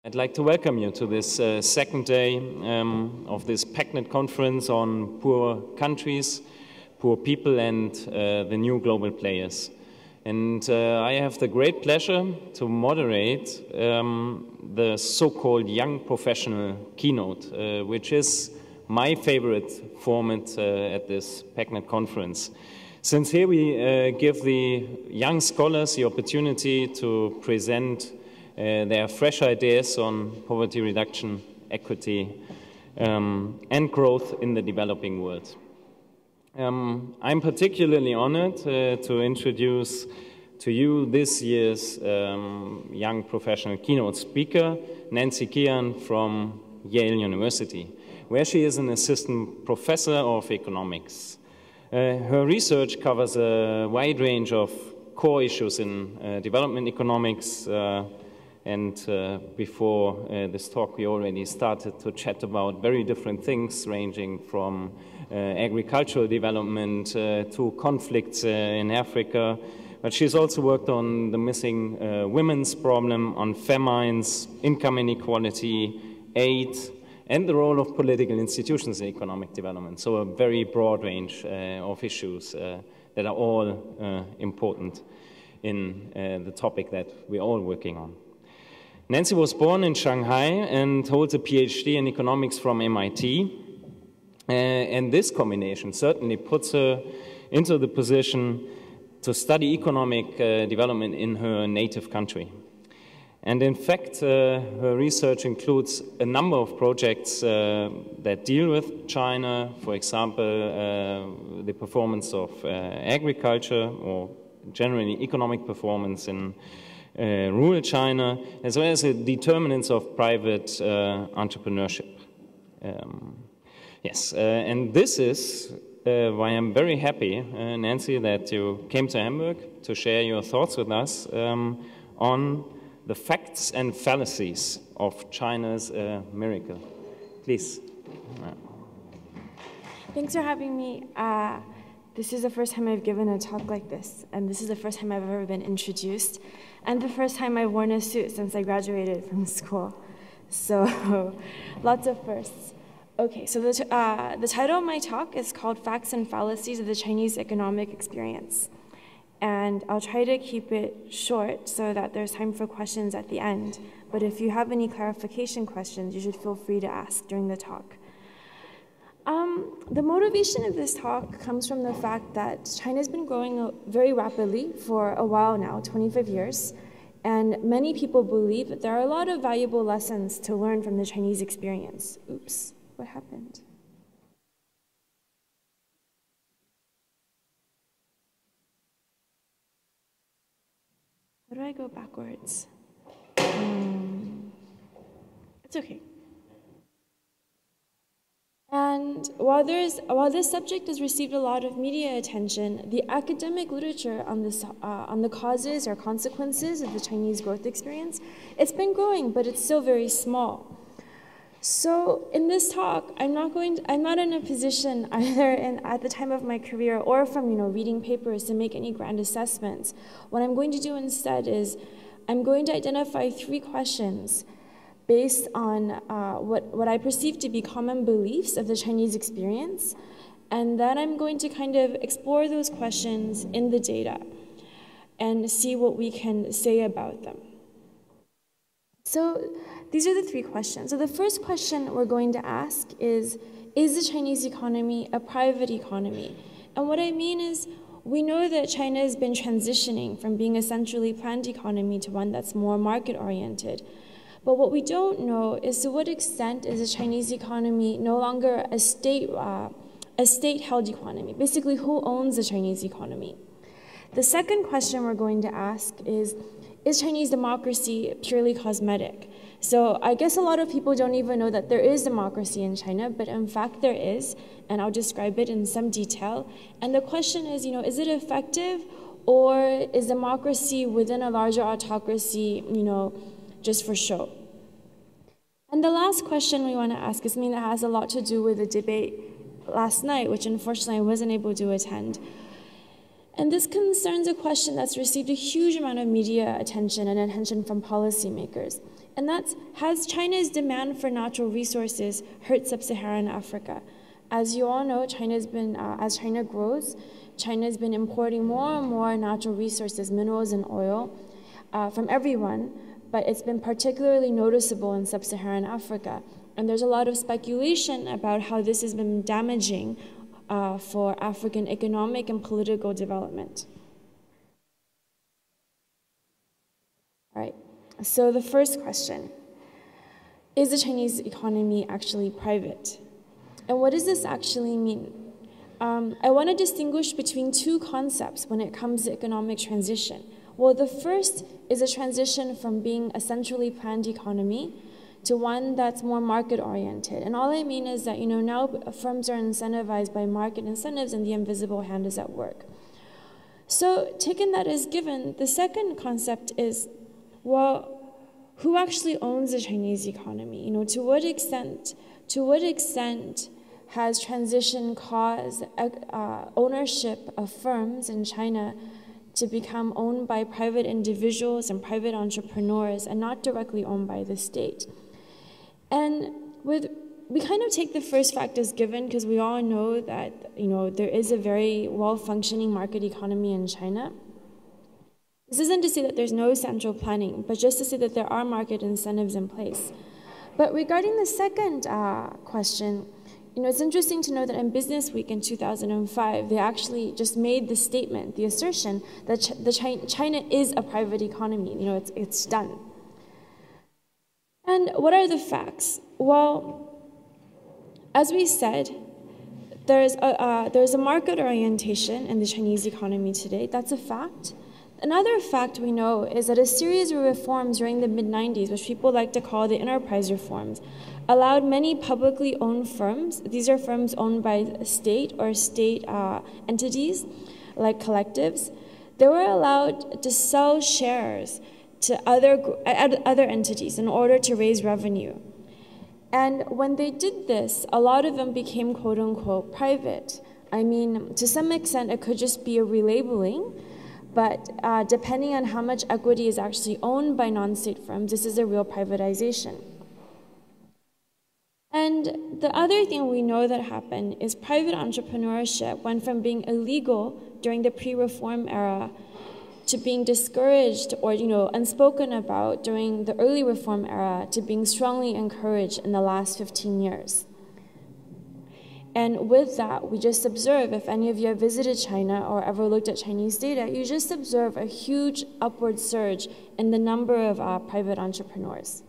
I'd like to welcome you to this second day of this PEGNet conference on poor countries, poor people, and the new global players. And I have the great pleasure to moderate the so-called young professional keynote, which is my favorite format at this PEGNet conference. Since here we give the young scholars the opportunity to present their fresh ideas on poverty reduction, equity, and growth in the developing world. I'm particularly honored to introduce to you this year's young professional keynote speaker, Nancy Qian from Yale University, where she is an assistant professor of economics. Her research covers a wide range of core issues in development economics, and before this talk, we already started to chat about very different things, ranging from agricultural development to conflicts in Africa. But she's also worked on the missing women's problem, on famines, income inequality, aid, and the role of political institutions in economic development. So a very broad range of issues that are all important in the topic that we're all working on. Nancy was born in Shanghai and holds a PhD in economics from MIT. And this combination certainly puts her into the position to study economic development in her native country. And in fact, her research includes a number of projects that deal with China, for example, the performance of agriculture, or generally economic performance in rural China, as well as the determinants of private entrepreneurship. Yes, and this is why I'm very happy, Nancy, that you came to Hamburg to share your thoughts with us on the facts and fallacies of China's miracle. Please. Thanks for having me. This is the first time I've given a talk like this, and this is the first time I've ever been introduced, and the first time I've worn a suit since I graduated from school. So, lots of firsts. Okay, so the title of my talk is called Facts and Fallacies of the Chinese Economic Experience. And I'll try to keep it short so that there's time for questions at the end. But if you have any clarification questions, you should feel free to ask during the talk. The motivation of this talk comes from the fact that China's been growing very rapidly for a while now, 25 years, and many people believe that there are a lot of valuable lessons to learn from the Chinese experience. Oops, what happened? How do I go backwards? It's okay. And while this subject has received a lot of media attention, the academic literature on the causes or consequences of the Chinese growth experience, it's been growing, but it's still very small. So in this talk, I'm not in a position either at the time of my career or from reading papers to make any grand assessments. What I'm going to do instead is I'm going to identify 3 questions based on what I perceive to be common beliefs of the Chinese experience, and then I'm going to kind of explore those questions in the data and see what we can say about them. So these are the 3 questions. So the first question we're going to ask is the Chinese economy a private economy? And what I mean is, we know that China has been transitioning from being a centrally planned economy to one that's more market-oriented. But what we don't know is to what extent is the Chinese economy no longer a state-held economy? Basically, who owns the Chinese economy? The second question we're going to ask is Chinese democracy purely cosmetic? So I guess a lot of people don't even know that there is democracy in China, but in fact there is, and I'll describe it in some detail. And the question is, is it effective, or is democracy within a larger autocracy, just for show? And the last question we want to ask is something that has a lot to do with the debate last night, which unfortunately I wasn't able to attend. And this concerns a question that's received a huge amount of media attention and attention from policymakers. And that's, has China's demand for natural resources hurt sub-Saharan Africa? As you all know, China's been, as China grows, China's been importing more and more natural resources, minerals and oil, from everyone, but it's been particularly noticeable in sub-Saharan Africa. And there's a lot of speculation about how this has been damaging for African economic and political development. All right, so the first question, is the Chinese economy actually private? And what does this actually mean? I want to distinguish between two concepts when it comes to economic transition. Well, the first is a transition from being a centrally planned economy to one that's more market-oriented. And all I mean is that, now firms are incentivized by market incentives and the invisible hand is at work. So taking that as given, the second concept is, well, who actually owns the Chinese economy? To what extent has transition caused ownership of firms in China to become owned by private individuals and private entrepreneurs and not directly owned by the state? And we kind of take the first fact as given because we all know that there is a very well-functioning market economy in China. This isn't to say that there's no central planning, but just to say that there are market incentives in place. But regarding the second question, it's interesting to know that in Business Week in 2005, they actually just made the statement, the assertion that China is a private economy. It's done. And what are the facts? Well, as we said, there's a market orientation in the Chinese economy today. That's a fact. Another fact we know is that a series of reforms during the mid-90s, which people like to call the enterprise reforms, allowed many publicly owned firms, these are firms owned by state or state entities like collectives, they were allowed to sell shares to other entities in order to raise revenue. And when they did this, a lot of them became quote-unquote private. I mean, to some extent, it could just be a relabeling, but depending on how much equity is actually owned by non-state firms, this is a real privatization. And the other thing we know that happened is private entrepreneurship went from being illegal during the pre-reform era to being discouraged or unspoken about during the early reform era to being strongly encouraged in the last 15 years. And with that, we just observe, if any of you have visited China or ever looked at Chinese data, you just observe a huge upward surge in the number of private entrepreneurs.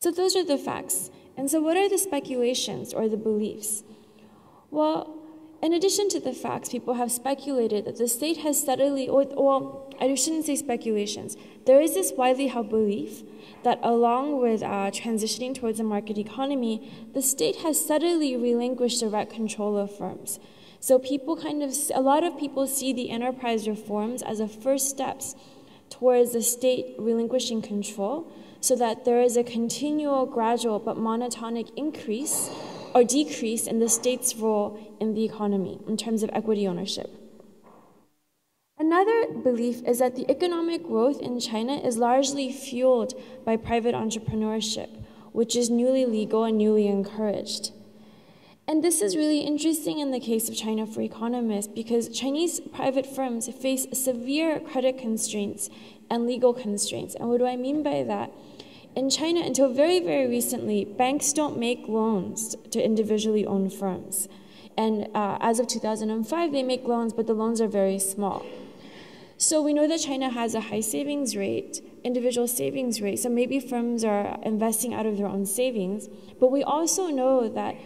So those are the facts. And so what are the speculations or the beliefs? Well, in addition to the facts, people have speculated that the state has steadily, well, I shouldn't say speculations. There is this widely held belief that along with transitioning towards a market economy, the state has steadily relinquished direct control of firms. So a lot of people see the enterprise reforms as a first steps towards the state relinquishing control so that there is a continual, gradual, but monotonic increase or decrease in the state's role in the economy in terms of equity ownership. Another belief is that the economic growth in China is largely fueled by private entrepreneurship, which is newly legal and newly encouraged. And this is really interesting in the case of China for economists because Chinese private firms face severe credit constraints and legal constraints. And what do I mean by that? In China, until very, very recently, banks don't make loans to individually owned firms. And as of 2005, they make loans, but the loans are very small. So we know that China has a high savings rate, individual savings rate, so maybe firms are investing out of their own savings. But we also know that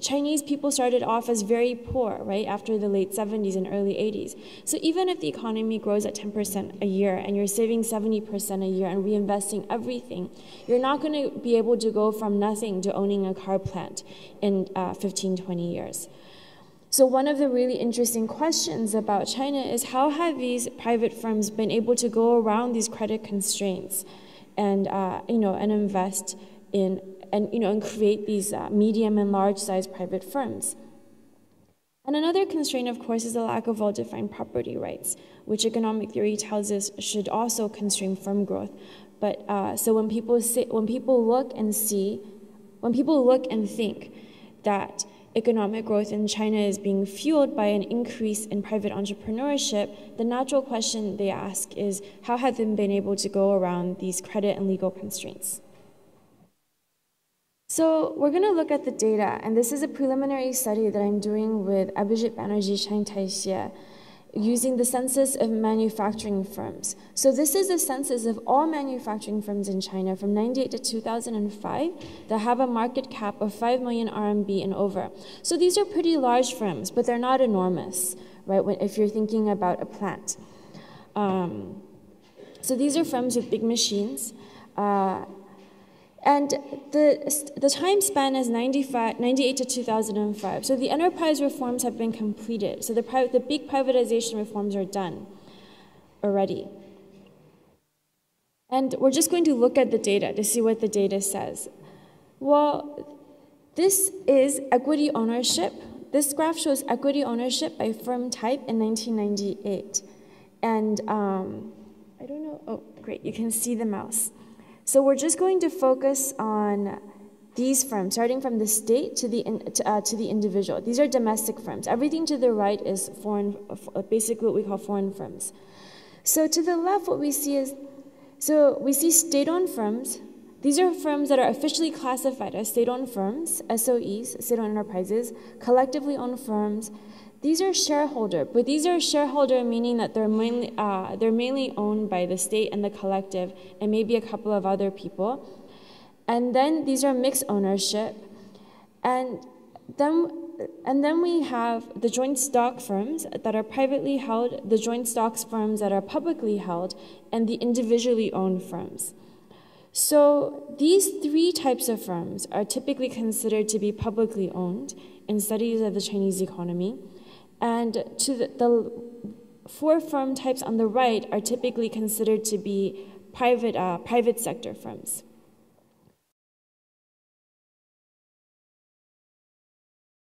Chinese people started off as very poor, right, after the late 70s and early 80s. So even if the economy grows at 10% a year and you're saving 70% a year and reinvesting everything, you're not going to be able to go from nothing to owning a car plant in 15, 20 years. So one of the really interesting questions about China is how have these private firms been able to go around these credit constraints and, and invest in and create these medium and large-sized private firms. And another constraint, of course, is the lack of well-defined property rights, which economic theory tells us should also constrain firm growth. But so when people look and think that economic growth in China is being fueled by an increase in private entrepreneurship, the natural question they ask is, how have they been able to go around these credit and legal constraints? So we're going to look at the data, and this is a preliminary study that I'm doing with Abhijit Banerjee Shang Taixie, using the census of manufacturing firms. So this is a census of all manufacturing firms in China from 1998 to 2005 that have a market cap of 5 million RMB and over. So these are pretty large firms, but they're not enormous, right, if you're thinking about a plant. So these are firms with big machines. And the time span is 98 to 2005. So the enterprise reforms have been completed. So the big privatization reforms are done already. And we're just going to look at the data to see what the data says. Well, this is equity ownership. This graph shows equity ownership by firm type in 1998. And I don't know, oh, great, you can see the mouse. So we're just going to focus on these firms, starting from the state to the individual. These are domestic firms. Everything to the right is foreign, basically what we call foreign firms. So to the left, what we see is, so we see state-owned firms. These are firms that are officially classified as state-owned firms, SOEs, state-owned enterprises, collectively owned firms. These are shareholder, but these are shareholder meaning that they're mainly owned by the state and the collective and maybe a couple of other people. And then these are mixed ownership. And then we have the joint stock firms that are privately held, the joint stocks firms that are publicly held, and the individually owned firms. So these three types of firms are typically considered to be publicly owned in studies of the Chinese economy. And to the four firm types on the right are typically considered to be private sector firms.